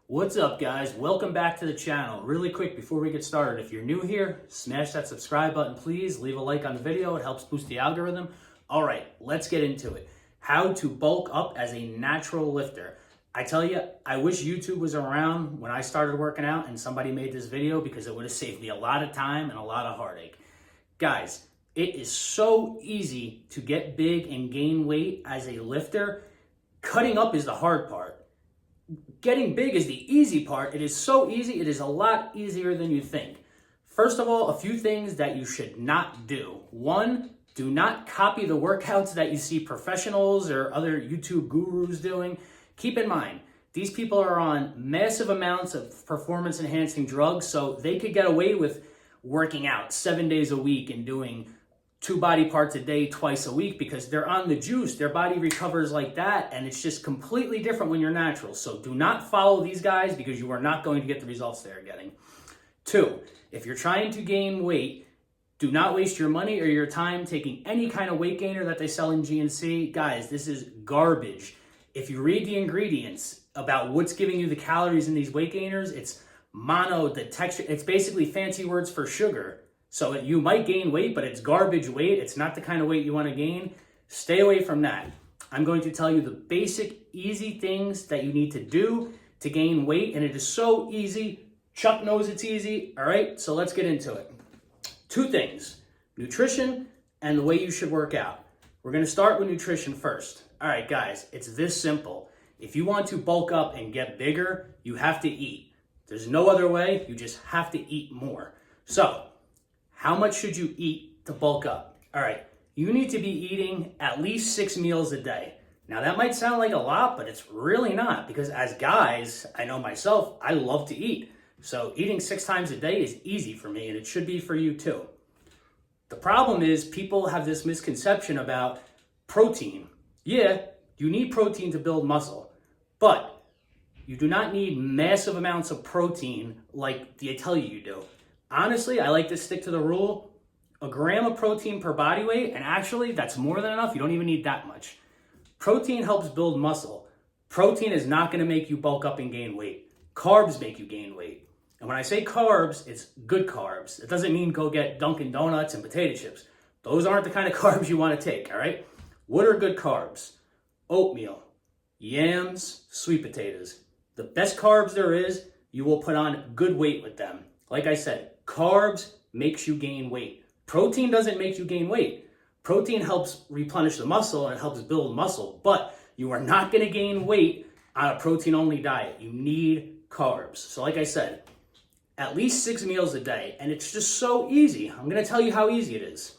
What's up, guys? Welcome back to the channel. Really quick before we get started, if you're new here, smash that subscribe button, please. Leave a like on the video. It helps boost the algorithm. All right, let's get into it. How to bulk up as a natural lifter. I tell you, I wish YouTube was around when I started working out and somebody made this video, because it would have saved me a lot of time and a lot of heartache. Guys, it is so easy to get big and gain weight as a lifter. Cutting up is the hard part. Getting big is the easy part. It is so easy. It is a lot easier than you think. First of all, a few things that you should not do. One, do not copy the workouts that you see professionals or other YouTube gurus doing. Keep in mind, these people are on massive amounts of performance enhancing drugs, so they could get away with working out 7 days a week and doing 2 body parts a day, twice a week, because they're on the juice. Their body recovers like that, and it's just completely different when you're natural. So do not follow these guys, because you are not going to get the results they're getting. 2, if you're trying to gain weight, do not waste your money or your time taking any kind of weight gainer that they sell in GNC. Guys, this is garbage. If you read the ingredients about what's giving you the calories in these weight gainers, it's mono, the texture, it's basically fancy words for sugar. So you might gain weight, but it's garbage weight. It's not the kind of weight you want to gain. Stay away from that. I'm going to tell you the basic, easy things that you need to do to gain weight, and it is so easy. Chuck knows it's easy. All right, so let's get into it. 2 things, nutrition and the way you should work out. We're going to start with nutrition first. All right, guys, it's this simple. If you want to bulk up and get bigger, you have to eat. There's no other way. You just have to eat more. So, how much should you eat to bulk up? All right, you need to be eating at least 6 meals a day. Now, that might sound like a lot, but it's really not, because as guys, I know myself, I love to eat. So eating 6 times a day is easy for me, and it should be for you too. The problem is people have this misconception about protein. Yeah, you need protein to build muscle, but you do not need massive amounts of protein like they tell you do. Honestly, I like to stick to the rule, 1 gram of protein per body weight, and actually that's more than enough. You don't even need that much. Protein helps build muscle. Protein is not going to make you bulk up and gain weight. Carbs make you gain weight. And when I say carbs, it's good carbs. It doesn't mean go get Dunkin' Donuts and potato chips. Those aren't the kind of carbs you want to take, all right? What are good carbs? Oatmeal, yams, sweet potatoes. The best carbs there is, you will put on good weight with them. Like I said, carbs makes you gain weight. Protein doesn't make you gain weight. Protein helps replenish the muscle and it helps build muscle, but you are not going to gain weight on a protein-only diet. You need carbs. So like I said, at least 6 meals a day, and it's just so easy. I'm going to tell you how easy it is.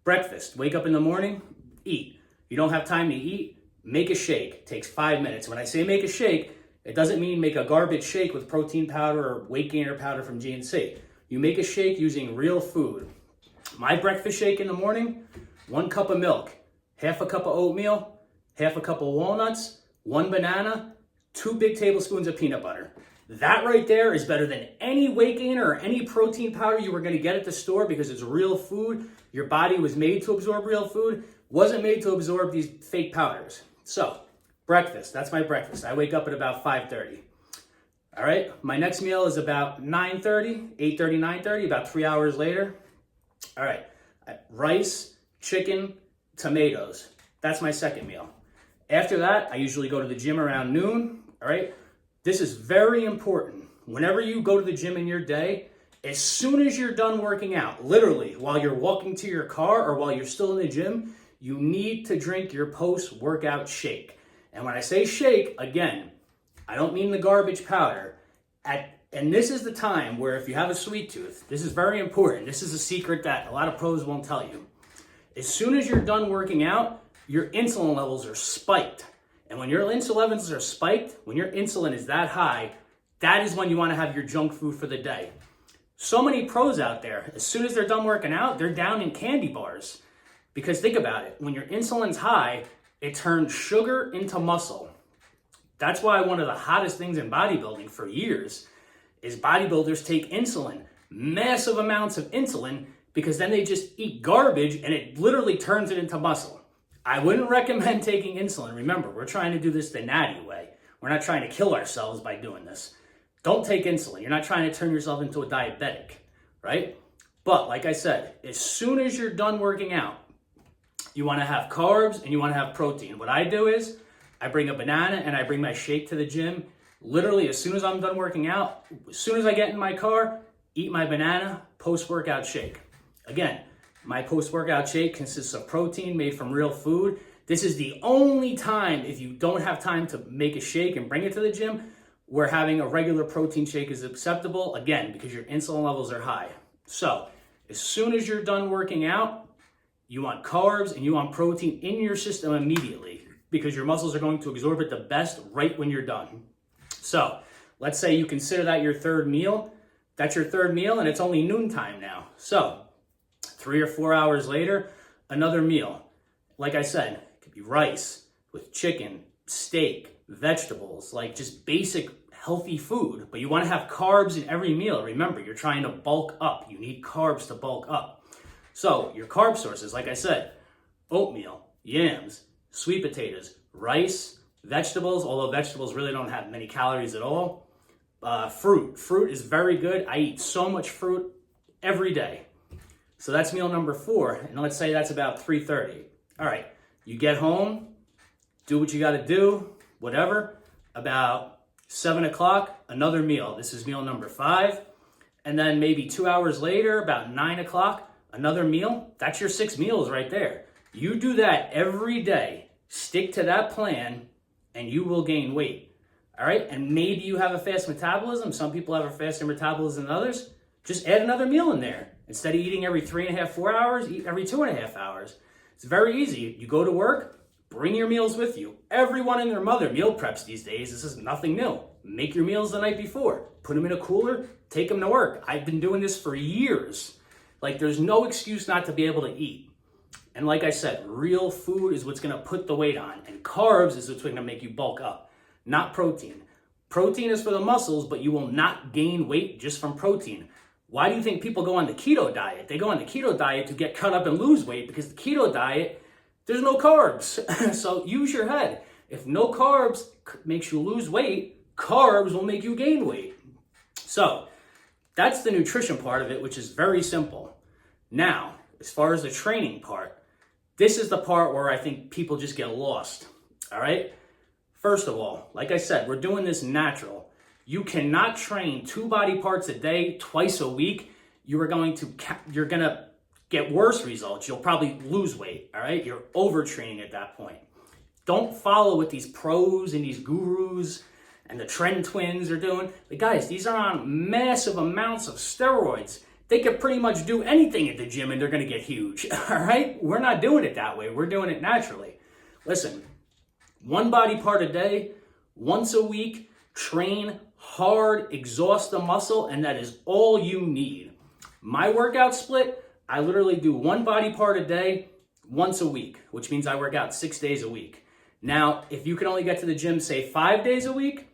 Breakfast, wake up in the morning, eat. You don't have time to eat, make a shake. Takes 5 minutes. When I say make a shake, it doesn't mean make a garbage shake with protein powder or weight gainer powder from GNC. You make a shake using real food. My breakfast shake in the morning, 1 cup of milk, half a cup of oatmeal, half a cup of walnuts, 1 banana, 2 big tablespoons of peanut butter. That right there is better than any weight gainer or any protein powder you were going to get at the store, because it's real food. Your body was made to absorb real food, wasn't made to absorb these fake powders. So, breakfast, that's my breakfast. I wake up at about 5:30. All right, my next meal is about 9:30, 8:30, 9:30, about 3 hours later. All right, rice, chicken, tomatoes. That's my second meal. After that, I usually go to the gym around noon. All right, this is very important. Whenever you go to the gym in your day, as soon as you're done working out, literally while you're walking to your car or while you're still in the gym, you need to drink your post-workout shake. And when I say shake, again, I don't mean the garbage powder. And this is the time where if you have a sweet tooth, this is very important. This is a secret that a lot of pros won't tell you. As soon as you're done working out, your insulin levels are spiked. And when your insulin levels are spiked, when your insulin is that high, that is when you want to have your junk food for the day. So many pros out there, as soon as they're done working out, they're down in candy bars. Because think about it, when your insulin's high, it turns sugar into muscle. That's why one of the hottest things in bodybuilding for years is bodybuilders take insulin, massive amounts of insulin, because then they just eat garbage and it literally turns it into muscle. I wouldn't recommend taking insulin. Remember, we're trying to do this the natty way. We're not trying to kill ourselves by doing this. Don't take insulin. You're not trying to turn yourself into a diabetic, right? But like I said, as soon as you're done working out, you want to have carbs and you want to have protein. What I do is I bring a banana and I bring my shake to the gym. Literally, as soon as I'm done working out, as soon as I get in my car, eat my banana, post-workout shake. Again, my post-workout shake consists of protein made from real food. This is the only time, if you don't have time to make a shake and bring it to the gym, where having a regular protein shake is acceptable, again, because your insulin levels are high. So, as soon as you're done working out, you want carbs and you want protein in your system immediately because your muscles are going to absorb it the best right when you're done. So, let's say you consider that your third meal. That's your third meal and it's only noontime now. So, 3 or 4 hours later, another meal. Like I said, it could be rice with chicken, steak, vegetables, like just basic healthy food. But you want to have carbs in every meal. Remember, you're trying to bulk up. You need carbs to bulk up. So your carb sources, like I said, oatmeal, yams, sweet potatoes, rice, vegetables, although vegetables really don't have many calories at all. Fruit. Fruit is very good. I eat so much fruit every day. So that's meal number 4. And let's say that's about 3:30. All right, you get home, do what you got to do, whatever. About 7 o'clock, another meal. This is meal number 5. And then maybe 2 hours later, about 9 o'clock, another meal. That's your 6 meals right there. You do that every day. Stick to that plan and you will gain weight. All right, and maybe you have a fast metabolism. Some people have a faster metabolism than others. Just add another meal in there. Instead of eating every 3.5, 4 hours, eat every 2.5 hours. It's very easy. You go to work, bring your meals with you. Everyone and their mother meal preps these days. This is nothing new. Make your meals the night before. Put them in a cooler, take them to work. I've been doing this for years. Like, there's no excuse not to be able to eat. And like I said, real food is what's going to put the weight on. And carbs is what's going to make you bulk up, not protein. Protein is for the muscles, but you will not gain weight just from protein. Why do you think people go on the keto diet? They go on the keto diet to get cut up and lose weight because the keto diet, there's no carbs. So use your head. If no carbs makes you lose weight, carbs will make you gain weight. So that's the nutrition part of it, which is very simple. Now, as far as the training part, this is the part where I think people just get lost. All right? First of all, like I said, we're doing this natural. You cannot train 2 body parts a day, twice a week. You're going to get worse results. You'll probably lose weight, all right? You're overtraining at that point. Don't follow what these pros and these gurus and the trend twins are doing. But guys, these are on massive amounts of steroids. They could pretty much do anything at the gym and they're going to get huge, all right? We're not doing it that way. We're doing it naturally. Listen, 1 body part a day, once a week, train hard, exhaust the muscle, and that is all you need. My workout split, I literally do 1 body part a day, once a week, which means I work out 6 days a week. Now, if you can only get to the gym, say 5 days a week,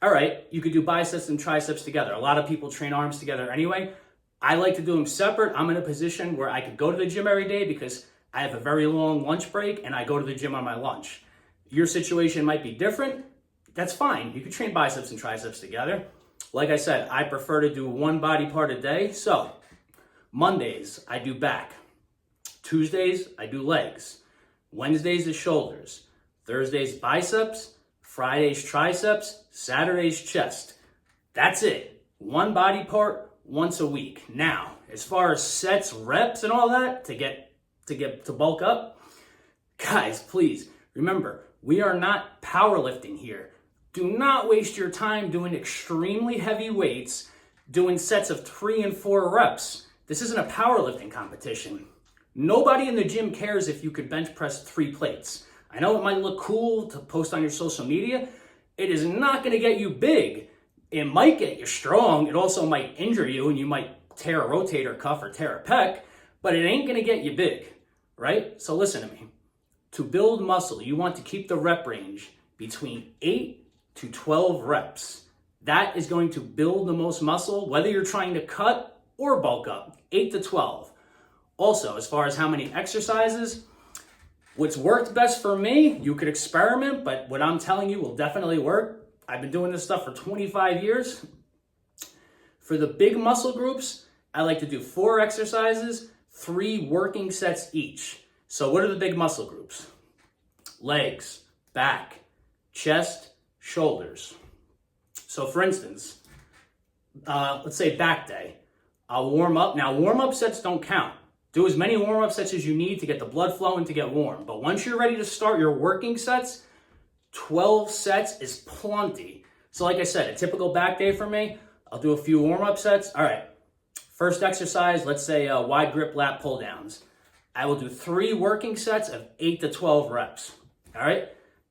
all right, you could do biceps and triceps together. A lot of people train arms together anyway. I like to do them separate. I'm in a position where I could go to the gym every day because I have a very long lunch break and I go to the gym on my lunch. Your situation might be different. That's fine. You can train biceps and triceps together. Like I said, I prefer to do 1 body part a day. So Mondays, I do back. Tuesdays, I do legs. Wednesdays is shoulders. Thursdays, biceps. Fridays, triceps. Saturdays, chest. That's it. 1 body part once a week. Now, as far as sets, reps, and all that to bulk up, guys, please remember, we are not powerlifting here. Do not waste your time doing extremely heavy weights, doing sets of 3 and 4 reps. This isn't a powerlifting competition. Nobody in the gym cares if you could bench press 3 plates. I know it might look cool to post on your social media. It is not going to get you big. It might get you strong. It also might injure you and you might tear a rotator cuff or tear a pec, but it ain't going to get you big, right? So listen to me. To build muscle, you want to keep the rep range between 8 to 12 reps. That is going to build the most muscle, whether you're trying to cut or bulk up, 8 to 12. Also, as far as how many exercises, what's worked best for me, you could experiment, but what I'm telling you will definitely work. I've been doing this stuff for 25 years. For the big muscle groups, I like to do 4 exercises, 3 working sets each. So what are the big muscle groups? Legs, back, chest, shoulders. So for instance, let's say back day. I'll warm up. Now warm-up sets don't count. Do as many warm-up sets as you need to get the blood flowing to get warm. But once you're ready to start your working sets, 12 sets is plenty. So like I said, a typical back day for me, I'll do a few warm-up sets. All right, first exercise, let's say wide grip lat pull downs. I will do 3 working sets of 8 to 12 reps. All right,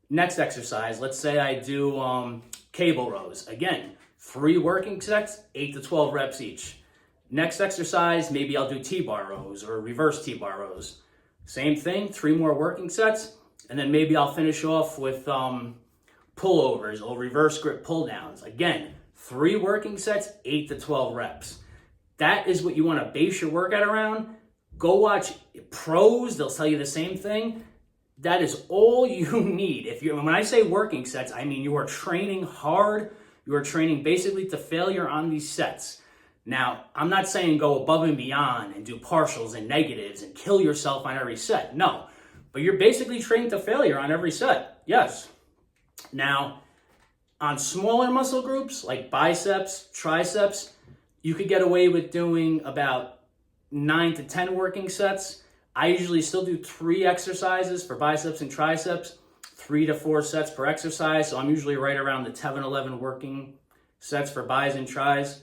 next exercise, let's say I do cable rows. Again, 3 working sets, 8 to 12 reps each. Next exercise, maybe I'll do T-bar rows or reverse T-bar rows. Same thing, 3 more working sets, and then maybe I'll finish off with pullovers or reverse grip pull downs. Again, 3 working sets, 8 to 12 reps. That is what you want to base your workout around. Go watch pros, they'll tell you the same thing. That is all you need. When I say working sets, I mean you are training hard. You are training basically to failure on these sets. Now, I'm not saying go above and beyond and do partials and negatives and kill yourself on every set. No, but you're basically training to failure on every set. Yes. Now, on smaller muscle groups like biceps, triceps, you could get away with doing about 9 to 10 working sets. I usually still do 3 exercises for biceps and triceps, 3 to 4 sets per exercise. So I'm usually right around the 10, 11 working sets for bis and tris.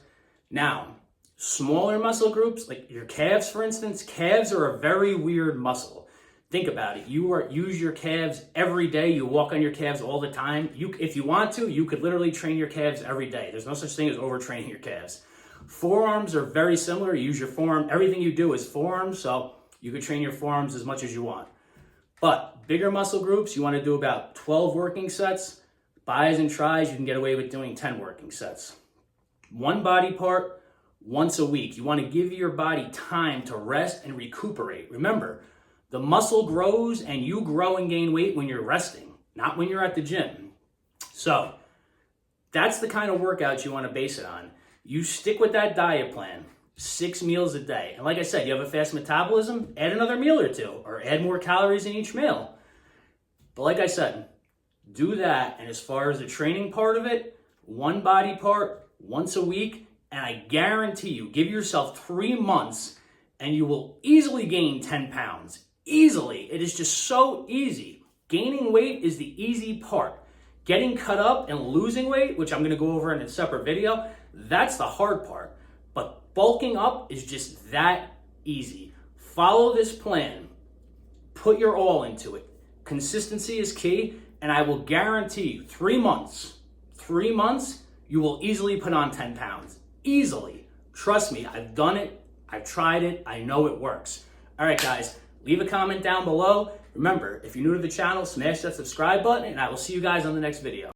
Now, smaller muscle groups, like your calves, for instance, calves are a very weird muscle. Think about it. You use your calves every day. You walk on your calves all the time. If you want to, you could literally train your calves every day. There's no such thing as overtraining your calves. Forearms are very similar. You use your forearm. Everything you do is forearms, so you could train your forearms as much as you want. But bigger muscle groups, you want to do about 12 working sets. Bis and tris, you can get away with doing 10 working sets. 1 body part, once a week. You want to give your body time to rest and recuperate. Remember, the muscle grows and you grow and gain weight when you're resting, not when you're at the gym. So that's the kind of workouts you want to base it on. You stick with that diet plan, 6 meals a day. And like I said, you have a fast metabolism, add another meal or 2, or add more calories in each meal. But like I said, do that. And as far as the training part of it, 1 body part, once a week, and I guarantee you, give yourself 3 months and you will easily gain 10 pounds. Easily. It is just so easy. Gaining weight is the easy part. Getting cut up and losing weight, which I'm going to go over in a separate video, that's the hard part. But bulking up is just that easy. Follow this plan. Put your all into it. Consistency is key, and I will guarantee you 3 months, you will easily put on 10 pounds. Easily. Trust me, I've done it. I've tried it. I know it works. All right, guys, leave a comment down below. Remember, if you're new to the channel, smash that subscribe button, and I will see you guys on the next video.